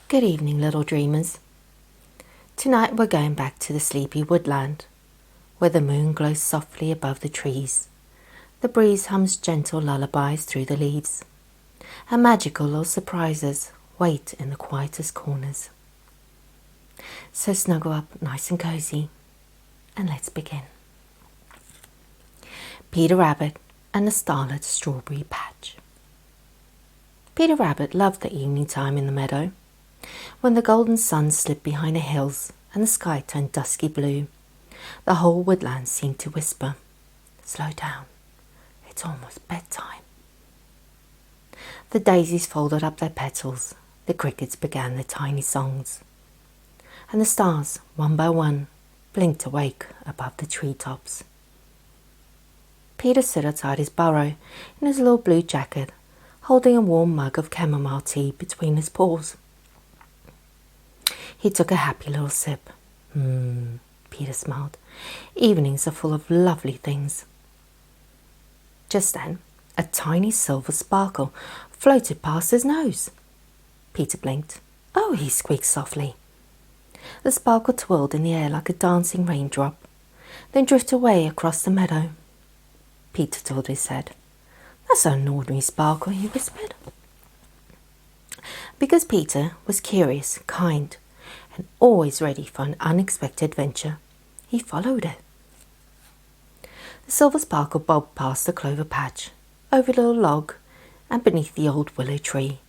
Good evening, little dreamers. Tonight we're going back to the sleepy woodland, where the moon glows softly above the trees. The breeze hums gentle lullabies through the leaves, and magical little surprises wait in the quietest corners. So snuggle up nice and cozy, and let's begin. Peter Rabbit and the Starlit Strawberry Patch. Peter Rabbit loved the evening time in the meadow, when the golden sun slipped behind the hills and the sky turned dusky blue. The whole woodland seemed to whisper, "Slow down, it's almost bedtime." The daisies folded up their petals, the crickets began their tiny songs, and the stars, one by one, blinked awake above the treetops. Peter stood outside his burrow in his little blue jacket, holding a warm mug of chamomile tea between his paws. He took a happy little sip. Peter smiled. Evenings are full of lovely things. Just then, a tiny silver sparkle floated past his nose. Peter blinked. "Oh," he squeaked softly. The sparkle twirled in the air like a dancing raindrop, then drifted away across the meadow. Peter tilted his head. "That's an ordinary sparkle," he whispered. Because Peter was curious, kind, and always ready for an unexpected adventure, he followed it. The silver sparkle bobbed past the clover patch, over the little log, and beneath the old willow tree,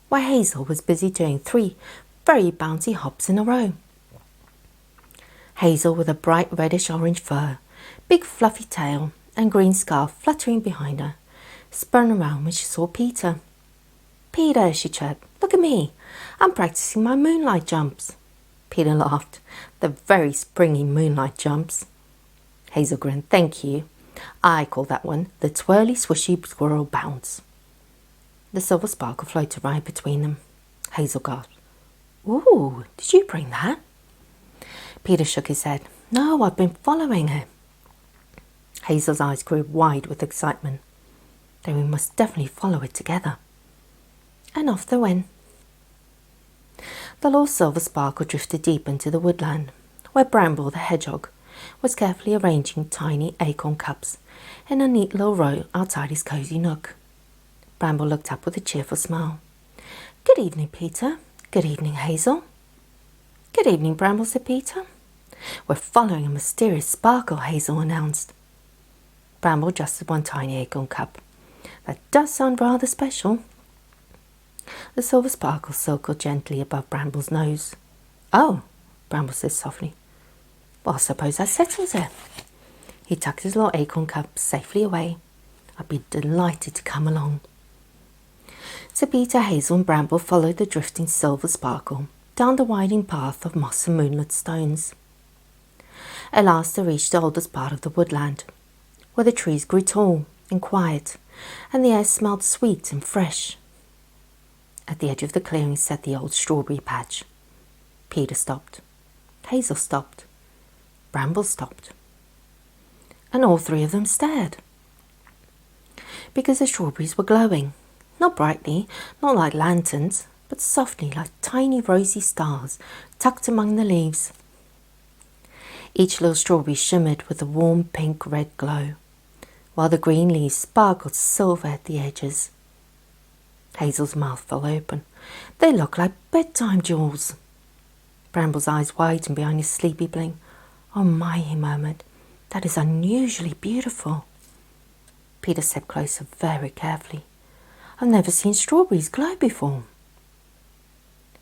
where Hazel was busy doing 3 very bouncy hops in a row. Hazel, with a bright reddish-orange fur, big fluffy tail, and green scarf fluttering behind her, spun around when she saw Peter. "Peter," she chirped, "look at me. I'm practicing my moonlight jumps." Peter laughed. "The very springy moonlight jumps." Hazel grinned. "Thank you. I call that one the twirly swishy squirrel bounce." The silver sparkle floated right between them. Hazel gasped. "Ooh, did you bring that?" Peter shook his head. "No, I've been following it." Hazel's eyes grew wide with excitement. "Then we must definitely follow it together." And off they went. The little silver sparkle drifted deep into the woodland, where Bramble the hedgehog was carefully arranging tiny acorn cups in a neat little row outside his cosy nook. Bramble looked up with a cheerful smile. "Good evening, Peter. Good evening, Hazel." "Good evening, Bramble," said Peter. "We're following a mysterious sparkle," Hazel announced. Bramble adjusted one tiny acorn cup. "That does sound rather special." The silver sparkle circled gently above Bramble's nose. "Oh," Bramble said softly. "Well, I suppose that settles it." He tucked his little acorn cup safely away. "I'd be delighted to come along." So Peter, Hazel and Bramble followed the drifting silver sparkle down the winding path of moss and moonlit stones. At last they reached the oldest part of the woodland, where the trees grew tall and quiet, and the air smelled sweet and fresh. At the edge of the clearing sat the old strawberry patch. Peter stopped. Hazel stopped. Bramble stopped. And all 3 of them stared. Because the strawberries were glowing, not brightly, not like lanterns, but softly like tiny rosy stars tucked among the leaves. Each little strawberry shimmered with a warm pink-red glow, while the green leaves sparkled silver at the edges. Hazel's mouth fell open. "They look like bedtime jewels." Bramble's eyes widened behind his sleepy blink. "Oh my," he murmured, "that is unusually beautiful." Peter stepped closer very carefully. "I've never seen strawberries glow before."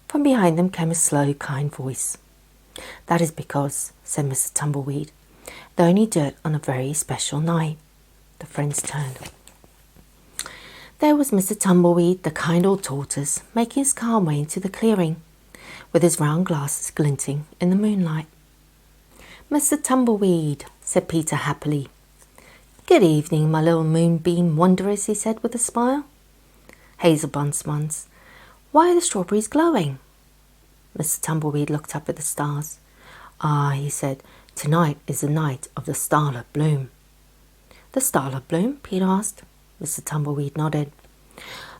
From behind them came a slow, kind voice. "That is because," said Mr. Tumbleweed, "they only do it on a very special night." The friends turned. There was Mr. Tumbleweed, the kind old tortoise, making his calm way into the clearing, with his round glasses glinting in the moonlight. "Mr. Tumbleweed," said Peter happily. "Good evening, my little moonbeam wanderers," he said with a smile. Hazel buns once. "Why are the strawberries glowing?" Mr. Tumbleweed looked up at the stars. "Ah," he said, "tonight is the night of the starlit bloom." "The starlit bloom?" Peter asked. Mr. Tumbleweed nodded.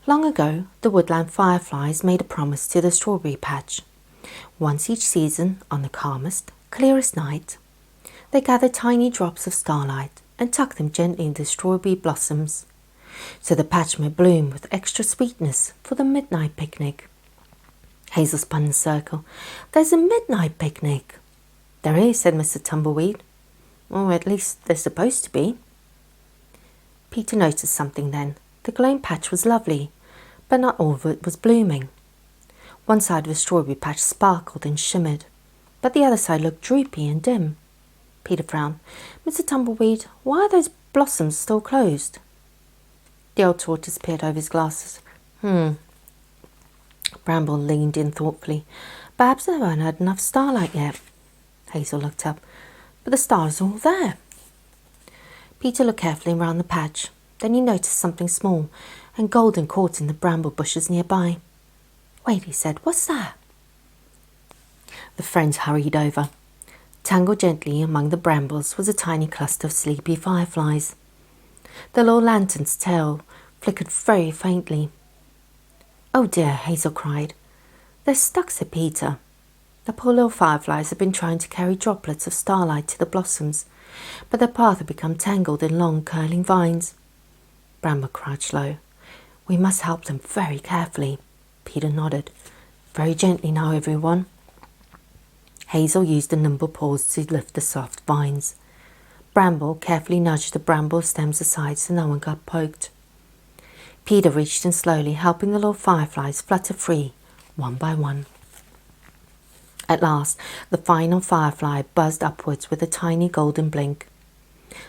Long ago, the woodland fireflies made a promise to the strawberry patch. Once each season, on the calmest, clearest night, they gather tiny drops of starlight and tuck them gently into strawberry blossoms, so the patch may bloom with extra sweetness for the midnight picnic. Hazel spun in a circle. "There's a midnight picnic." "There is," said Mr. Tumbleweed. "Or at least they're supposed to be." Peter noticed something then. The glowing patch was lovely, but not all of it was blooming. One side of the strawberry patch sparkled and shimmered, but the other side looked droopy and dim. Peter frowned. "Mr. Tumbleweed, why are those blossoms still closed?" The old tortoise peered over his glasses. Bramble leaned in thoughtfully. "Perhaps I haven't had enough starlight yet." Hazel looked up. "But the stars are all there." Peter looked carefully around the patch. Then he noticed something small and golden caught in the bramble bushes nearby. "Wait," he said. "What's that?" The friends hurried over. Tangled gently among the brambles was a tiny cluster of sleepy fireflies. The little lantern's tail flickered very faintly. "Oh dear," Hazel cried. "They're stuck," said Peter. The poor little fireflies had been trying to carry droplets of starlight to the blossoms, but their path had become tangled in long curling vines. Bramble crouched low. "We must help them very carefully." Peter nodded. "Very gently now, everyone." Hazel used the nimble paws to lift the soft vines. Bramble carefully nudged the bramble stems aside so no one got poked. Peter reached in slowly, helping the little fireflies flutter free, one by one. At last, the final firefly buzzed upwards with a tiny golden blink.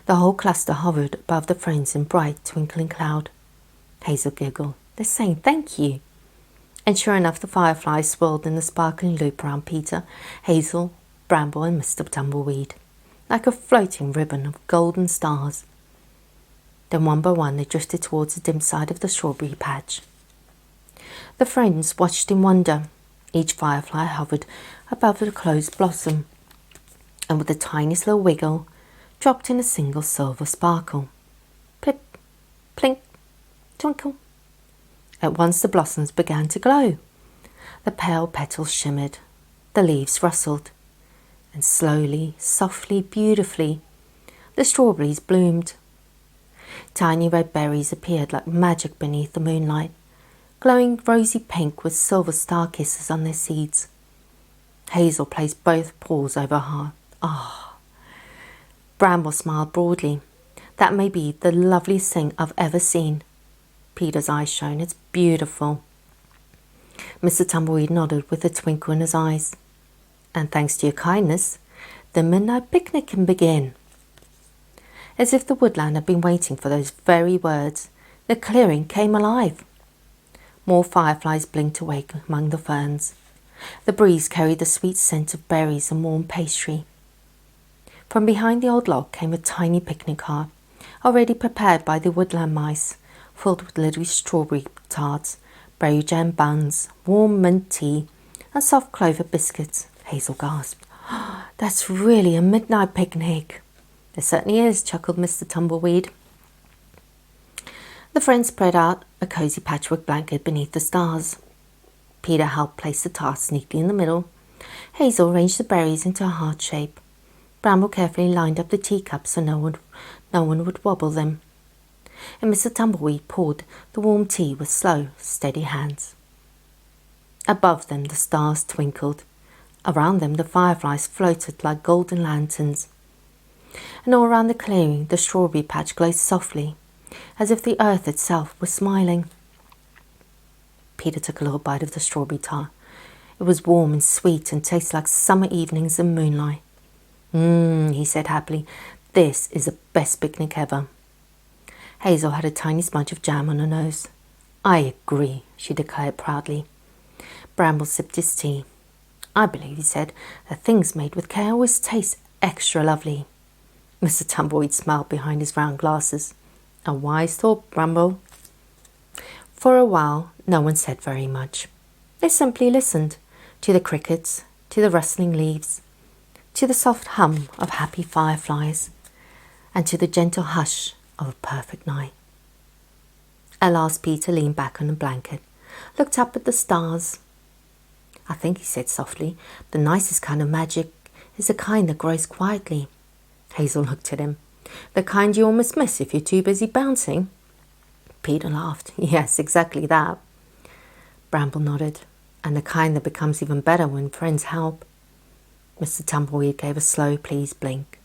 The whole cluster hovered above the friends in bright twinkling cloud. Hazel giggled. "They're saying thank you." And sure enough, the fireflies swirled in the sparkling loop around Peter, Hazel, Bramble and Mr. Tumbleweed, like a floating ribbon of golden stars. Then one by one they drifted towards the dim side of the strawberry patch. The friends watched in wonder. Each firefly hovered above the closed blossom, and with the tiniest little wiggle, dropped in a single silver sparkle. Plip, plink, twinkle. At once the blossoms began to glow. The pale petals shimmered, the leaves rustled, and slowly, softly, beautifully, the strawberries bloomed. Tiny red berries appeared like magic beneath the moonlight, glowing rosy pink with silver star kisses on their seeds. Hazel placed both paws over her heart. "Ah!" Bramble smiled broadly. "That may be the loveliest thing I've ever seen." Peter's eyes shone. "It's beautiful." Mr. Tumbleweed nodded with a twinkle in his eyes. "And thanks to your kindness, the midnight picnic can begin." As if the woodland had been waiting for those very words, the clearing came alive. More fireflies blinked awake among the ferns. The breeze carried the sweet scent of berries and warm pastry. From behind the old log came a tiny picnic cart, already prepared by the woodland mice, filled with little strawberry tarts, berry jam buns, warm mint tea, and soft clover biscuits. Hazel gasped. "That's really a midnight picnic." "It certainly is," chuckled Mr. Tumbleweed. The friends spread out a cozy patchwork blanket beneath the stars. Peter helped place the tarts neatly in the middle. Hazel arranged the berries into a heart shape. Bramble carefully lined up the teacups so no one would wobble them. And Mr. Tumbleweed poured the warm tea with slow, steady hands. Above them the stars twinkled. Around them the fireflies floated like golden lanterns. And all around the clearing the strawberry patch glowed softly, as if the earth itself was smiling. Peter took a little bite of the strawberry tart. It was warm and sweet and tasted like summer evenings in moonlight. He said happily. "This is the best picnic ever." Hazel had a tiny smudge of jam on her nose. "I agree," she declared proudly. Bramble sipped his tea. "I believe," he said, "that things made with care always taste extra lovely." Mr. Tumbleweed smiled behind his round glasses. "A wise thought, Bramble." For a while, no one said very much. They simply listened to the crickets, to the rustling leaves, to the soft hum of happy fireflies, and to the gentle hush of a perfect night. At last Peter leaned back on the blanket, looked up at the stars. I think, he said softly, the nicest kind of magic is the kind that grows quietly. Hazel looked at him. The kind you almost miss if you're too busy bouncing. Peter laughed. Yes, exactly that. Bramble nodded. And the kind that becomes even better when friends help. Mr. Tumbleweed gave a slow, pleased blink.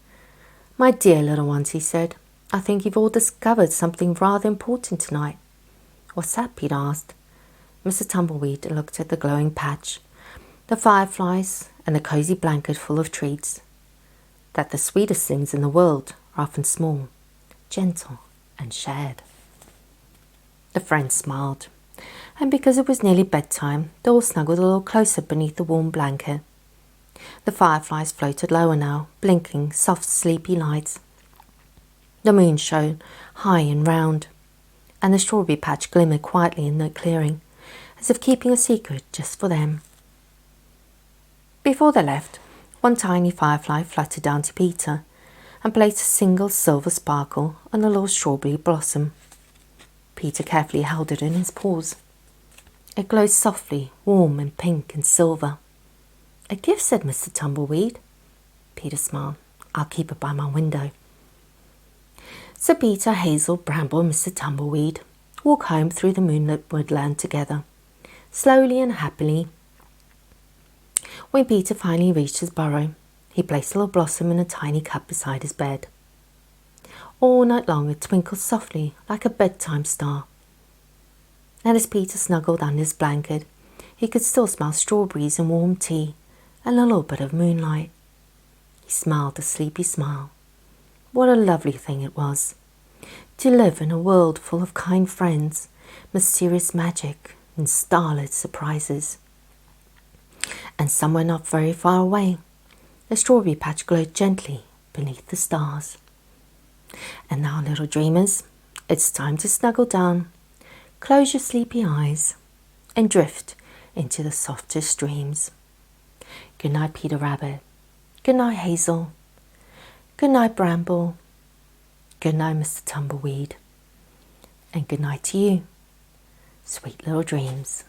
My dear little ones, he said, I think you've all discovered something rather important tonight. What's that? Peter asked. Mr. Tumbleweed looked at the glowing patch, the fireflies, and the cosy blanket full of treats. That the sweetest things in the world are often small, gentle, and shared. The friends smiled, and because it was nearly bedtime, they all snuggled a little closer beneath the warm blanket. The fireflies floated lower now, blinking soft, sleepy lights. The moon shone high and round, and the strawberry patch glimmered quietly in the clearing, as if keeping a secret just for them. Before they left, one tiny firefly fluttered down to Peter and placed a single silver sparkle on the little strawberry blossom. Peter carefully held it in his paws. It glowed softly, warm and pink and silver. A gift, said Mr. Tumbleweed. Peter smiled. I'll keep it by my window. So Peter, Hazel, Bramble and Mr. Tumbleweed walked home through the moonlit woodland together, slowly and happily. When Peter finally reached his burrow, he placed a little blossom in a tiny cup beside his bed. All night long it twinkled softly like a bedtime star. And as Peter snuggled under his blanket, he could still smell strawberries and warm tea and a little bit of moonlight. He smiled a sleepy smile. What a lovely thing it was to live in a world full of kind friends, mysterious magic, and starlit surprises. And somewhere not very far away, the strawberry patch glowed gently beneath the stars. And now, little dreamers, it's time to snuggle down, close your sleepy eyes, and drift into the softest dreams. Good night, Peter Rabbit. Good night, Hazel. Good night, Bramble. Good night, Mr. Tumbleweed. And good night to you, sweet little dreams.